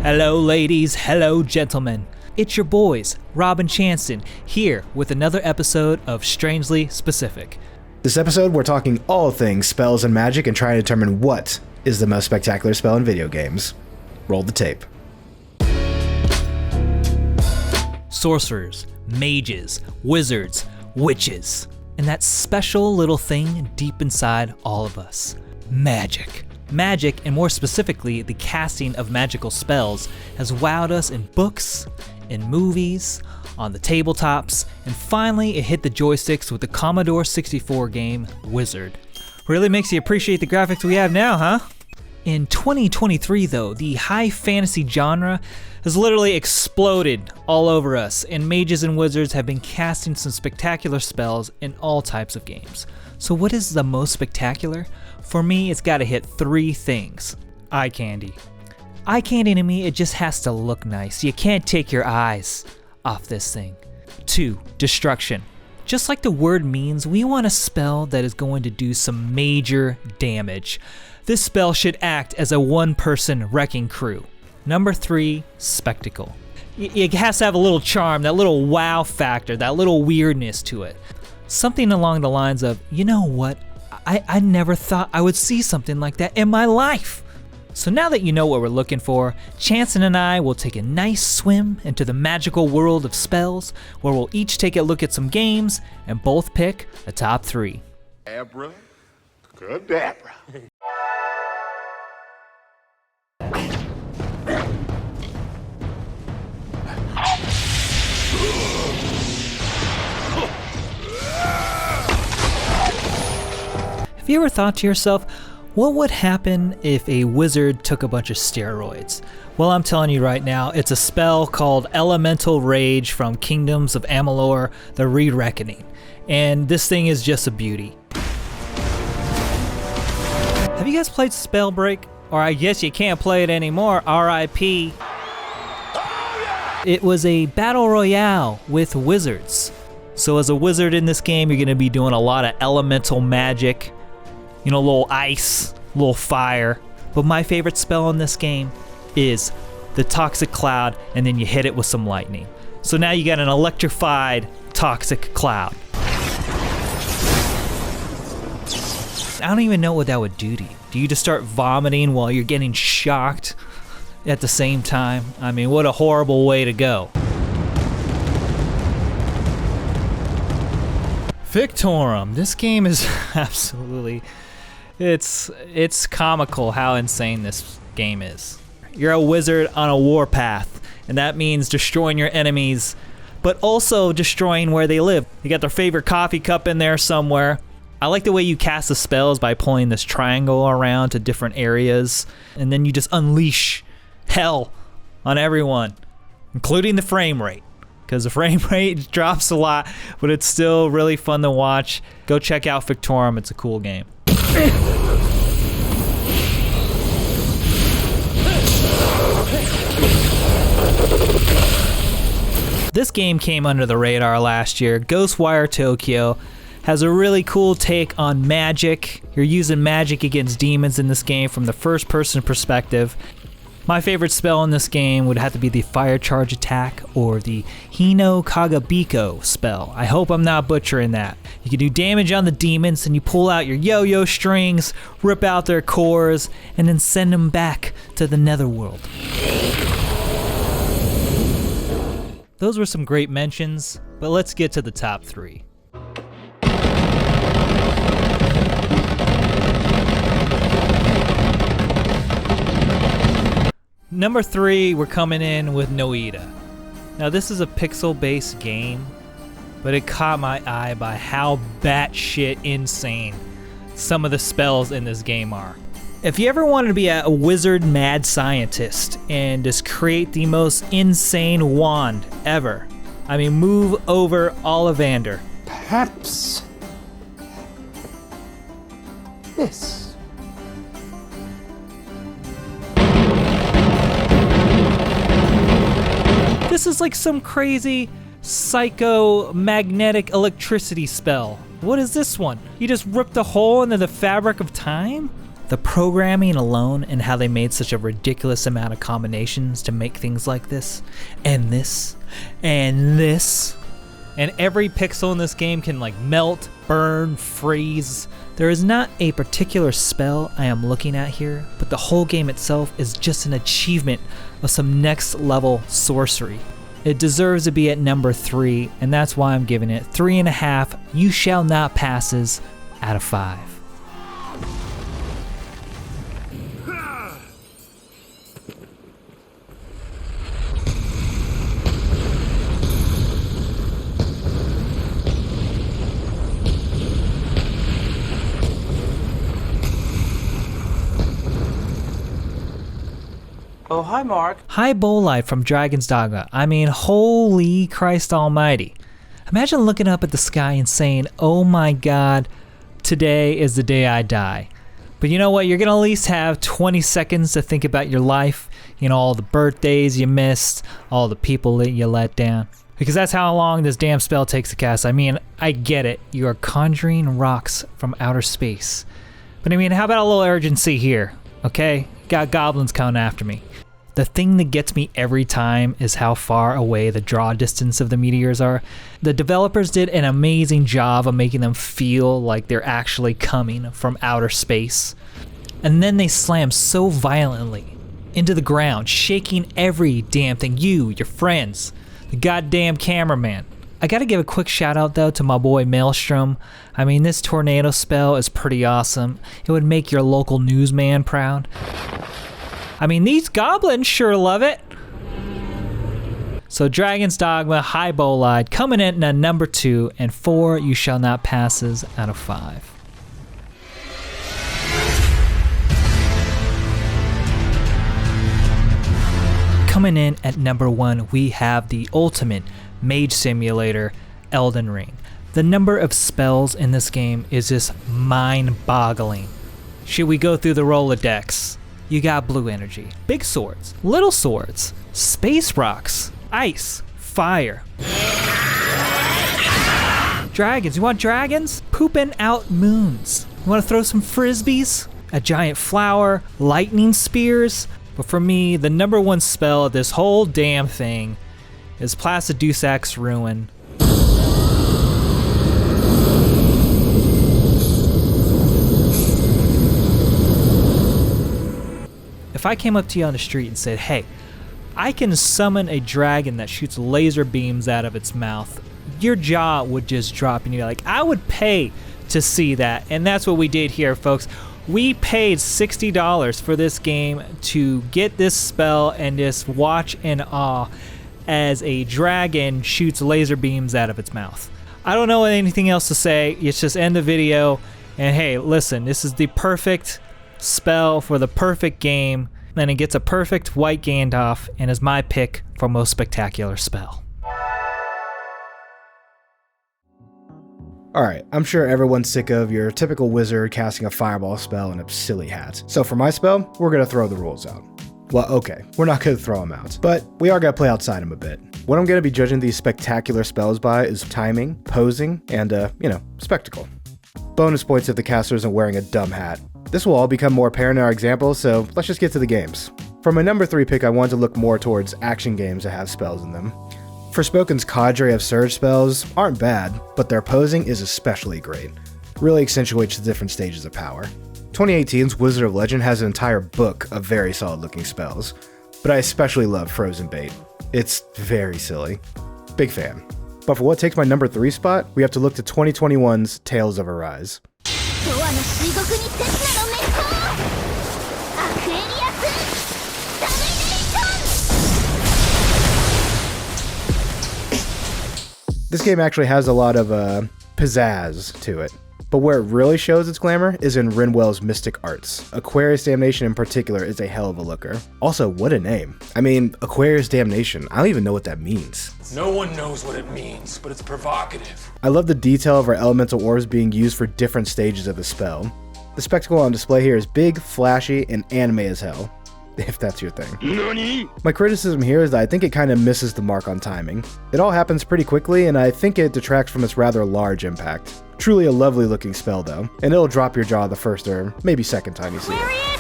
Hello ladies, hello gentlemen. It's your boys, Rob and Chanston, here with another episode of Strangely Specific. This episode, we're talking all things spells and magic and trying to determine what is the most spectacular spell in video games. Roll the tape. Sorcerers, mages, wizards, witches, and that special little thing deep inside all of us, magic. Magic, and more specifically, the casting of magical spells, has wowed us in books, in movies, on the tabletops, and finally it hit the joysticks with the Commodore 64 game, Wizard. Really makes you appreciate the graphics we have now, huh? In 2023 though, the high fantasy genre has literally exploded all over us, and mages and wizards have been casting some spectacular spells in all types of games. So what is the most spectacular? For me, it's gotta hit three things. Eye candy. Eye candy to me, it just has to look nice. You can't take your eyes off this thing. 2, destruction. Just like the word means, we want a spell that is going to do some major damage. This spell should act as a one-person wrecking crew. Number 3, spectacle. It has to have a little charm, that little wow factor, that little weirdness to it. Something along the lines of, you know what? I never thought I would see something like that in my life. So now that you know what we're looking for, Chanston and I will take a nice swim into the magical world of spells, where we'll each take a look at some games and both pick a top 3. Abra, Kadabra. Have you ever thought to yourself, what would happen if a wizard took a bunch of steroids? Well, I'm telling you right now, it's a spell called Elemental Rage from Kingdoms of Amalur, the Re-Reckoning. And this thing is just a beauty. Have you guys played Spellbreak? Or I guess you can't play it anymore, RIP. It was a battle royale with wizards. So as a wizard in this game, you're gonna be doing a lot of elemental magic. You know, a little ice, a little fire. But my favorite spell in this game is the Toxic Cloud, and then you hit it with some lightning. So now you got an electrified Toxic Cloud. I don't even know what that would do to you. Do you just start vomiting while you're getting shocked at the same time? I mean, what a horrible way to go. Fictorum. This game is absolutely... It's comical how insane this game is. You're a wizard on a warpath, and that means destroying your enemies, but also destroying where they live. You got their favorite coffee cup in there somewhere. I like the way you cast the spells by pulling this triangle around to different areas, and then you just unleash hell on everyone, including the frame rate. Because the frame rate drops a lot, but it's still really fun to watch. Go check out Fictorum, it's a cool game. This game came under the radar last year. Ghostwire Tokyo has a really cool take on magic. You're using magic against demons in this game from the first person perspective. My favorite spell in this game would have to be the Fire Charge Attack or the Hino Kagabiko spell. I hope I'm not butchering that. You can do damage on the demons, and you pull out your yo-yo strings, rip out their cores, and then send them back to the netherworld. Those were some great mentions, but let's get to the top 3. Number 3, we're coming in with Noita. Now this is a pixel-based game, but it caught my eye by how batshit insane some of the spells in this game are. If you ever wanted to be a wizard mad scientist and just create the most insane wand ever, I mean, move over Ollivander. Perhaps this. This is like some crazy psycho-magnetic electricity spell. What is this one? You just ripped a hole into the fabric of time? The The programming alone and how they made such a ridiculous amount of combinations to make things like this, and this, and this. And every pixel in this game can like melt, burn, freeze. There is not a particular spell I am looking at here, but the whole game itself is just an achievement of some next level sorcery. It deserves to be at number 3, and that's why I'm giving it 3.5 You Shall Not Passes out of 5. Oh, hi, Mark. Hi, Bolide from Dragon's Dogma. I mean, holy Christ almighty. Imagine looking up at the sky and saying, oh my god, today is the day I die. But you know what? You're going to at least have 20 seconds to think about your life. You know, all the birthdays you missed, all the people that you let down. Because that's how long this damn spell takes to cast. I mean, I get it. You are conjuring rocks from outer space. But I mean, how about a little urgency here? Okay? Got goblins coming after me. The thing that gets me every time is how far away the draw distance of the meteors are. The developers did an amazing job of making them feel like they're actually coming from outer space. And then they slam so violently into the ground, shaking every damn thing. You, your friends, the goddamn cameraman. I gotta give a quick shout out though to my boy Maelstrom. I mean, this tornado spell is pretty awesome. It would make your local newsman proud. I mean, these goblins sure love it. So Dragon's Dogma, High Bolide, coming in at number 2, and 4 You Shall Not Passes out of 5. Coming in at number 1, we have the ultimate mage simulator, Elden Ring. The number of spells in this game is just mind-boggling. Should we go through the Rolodex? You got blue energy, big swords, little swords, space rocks, ice, fire. Dragons, you want dragons? Pooping out moons. You want to throw some frisbees? A giant flower, lightning spears? But for me, the number 1 spell of this whole damn thing is Placidusac's Ruin. If I came up to you on the street and said, hey, I can summon a dragon that shoots laser beams out of its mouth, your jaw would just drop and you're like, I would pay to see that. And that's what we did here, folks. We paid $60 for this game to get this spell and just watch in awe as a dragon shoots laser beams out of its mouth. I don't know anything else to say. It's just end the video. And hey, listen, this is the perfect spell for the perfect game. And it gets a perfect white Gandalf and is my pick for most spectacular spell. Alright, I'm sure everyone's sick of your typical wizard casting a fireball spell in a silly hat. So for my spell, we're gonna throw the rules out. Well, okay, we're not gonna throw them out, but we are gonna play outside them a bit. What I'm gonna be judging these spectacular spells by is timing, posing, and, spectacle. Bonus points if the caster isn't wearing a dumb hat. This will all become more apparent in our examples, so let's just get to the games. For my number 3 pick, I wanted to look more towards action games that have spells in them. Forspoken's cadre of surge spells aren't bad, but their posing is especially great. Really accentuates the different stages of power. 2018's Wizard of Legend has an entire book of very solid looking spells, but I especially love Frozen Bait. It's very silly. Big fan. But for what takes my number 3 spot, we have to look to 2021's Tales of Arise. This game actually has a lot of pizzazz to it. But where it really shows its glamour is in Rinwell's Mystic Arts. Aquarius Damnation in particular is a hell of a looker. Also, what a name. I mean, Aquarius Damnation, I don't even know what that means. No one knows what it means, but it's provocative. I love the detail of our elemental orbs being used for different stages of the spell. The spectacle on display here is big, flashy, and anime as hell. If that's your thing. Nani? My criticism here is that I think it kind of misses the mark on timing. It all happens pretty quickly, and I think it detracts from its rather large impact. Truly a lovely looking spell though, and it'll drop your jaw the first or maybe second time you see it.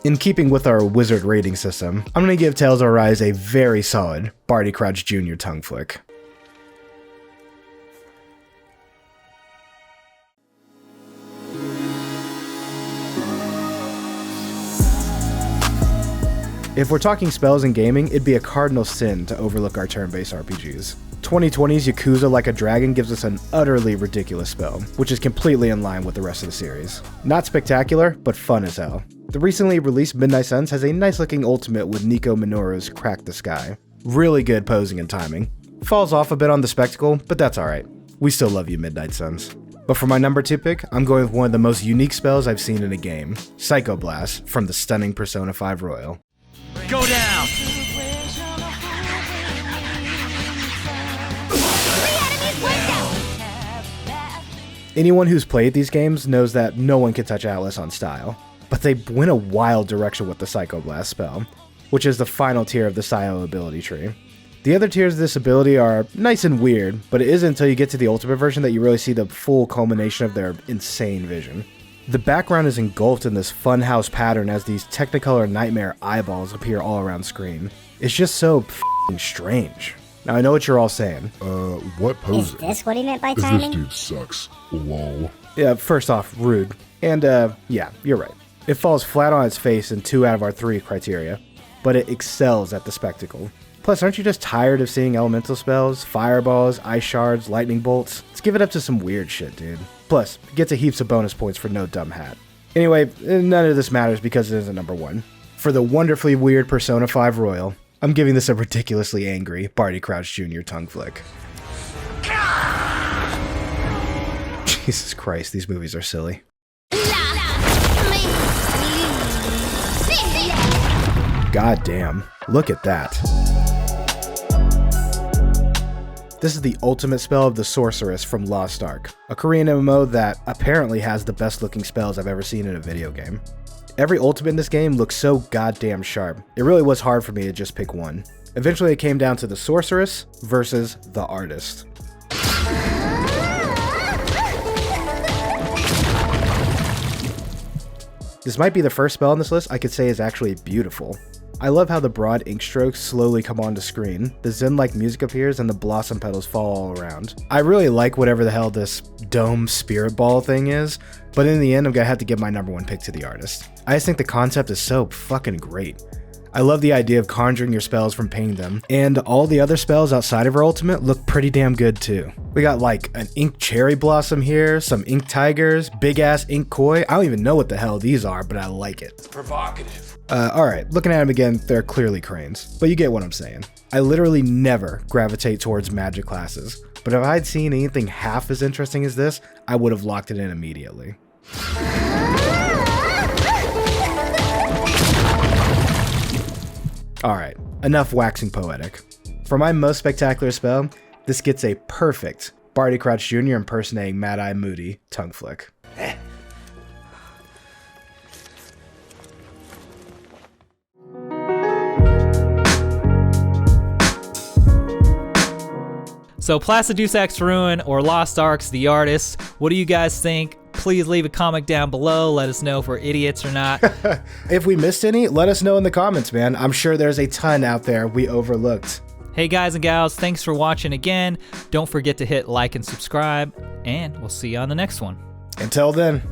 In keeping with our wizard rating system, I'm going to give Tales of Arise a very solid Barty Crouch Jr. tongue flick. If we're talking spells in gaming, it'd be a cardinal sin to overlook our turn-based RPGs. 2020's Yakuza Like a Dragon gives us an utterly ridiculous spell, which is completely in line with the rest of the series. Not spectacular, but fun as hell. The recently released Midnight Suns has a nice looking ultimate with Nico Minoru's Crack the Sky. Really good posing and timing. Falls off a bit on the spectacle, but that's alright. We still love you, Midnight Suns. But for my number 2 pick, I'm going with one of the most unique spells I've seen in a game, Psycho Blast from the stunning Persona 5 Royal. Go down! Anyone who's played these games knows that no one can touch Atlas on style, but they went a wild direction with the Psycho Blast spell, which is the final tier of the Psycho ability tree. The other tiers of this ability are nice and weird, but it isn't until you get to the ultimate version that you really see the full culmination of their insane vision. The background is engulfed in this funhouse pattern as these Technicolor nightmare eyeballs appear all around screen. It's just so f***ing strange. Now I know what you're all saying. What posing? Is this what he meant by This timing? dude sucks. Lol. Yeah, first off, rude. And yeah, you're right. It falls flat on its face in 2 out of our 3 criteria, but it excels at the spectacle. Plus, aren't you just tired of seeing elemental spells, fireballs, ice shards, lightning bolts? Let's give it up to some weird shit, dude. Plus, it gets a heaps of bonus points for no dumb hat. Anyway, none of this matters because it isn't number 1. For the wonderfully weird Persona 5 Royal, I'm giving this a ridiculously angry Barty Crouch Jr. tongue flick. Jesus Christ, these movies are silly. God damn, look at that. This is the ultimate spell of the Sorceress from Lost Ark, a Korean MMO that apparently has the best looking spells I've ever seen in a video game. Every ultimate in this game looks so goddamn sharp, it really was hard for me to just pick one. Eventually it came down to the Sorceress versus the Artist. This might be the first spell on this list I could say is actually beautiful. I love how the broad ink strokes slowly come onto screen, the zen-like music appears, and the blossom petals fall all around. I really like whatever the hell this dome spirit ball thing is, but in the end I'm gonna have to give my number 1 pick to the Artist. I just think the concept is so fucking great. I love the idea of conjuring your spells from painting them, and all the other spells outside of her ultimate look pretty damn good too. We got like an ink cherry blossom here, some ink tigers, big ass ink koi. I don't even know what the hell these are, but I like it. Provocative. Alright, looking at them again, they're clearly cranes, but you get what I'm saying. I literally never gravitate towards magic classes, but if I'd seen anything half as interesting as this, I would have locked it in immediately. Alright, enough waxing poetic. For my most spectacular spell, this gets a perfect Barty Crouch Jr. impersonating Mad Eye Moody tongue flick. So Placidusax Ruin or Lost Arks, The Artist, what do you guys think? Please leave a comment down below. Let us know if we're idiots or not. If we missed any, let us know in the comments, man. I'm sure there's a ton out there we overlooked. Hey guys and gals, thanks for watching again. Don't forget to hit like and subscribe, and we'll see you on the next one. Until then.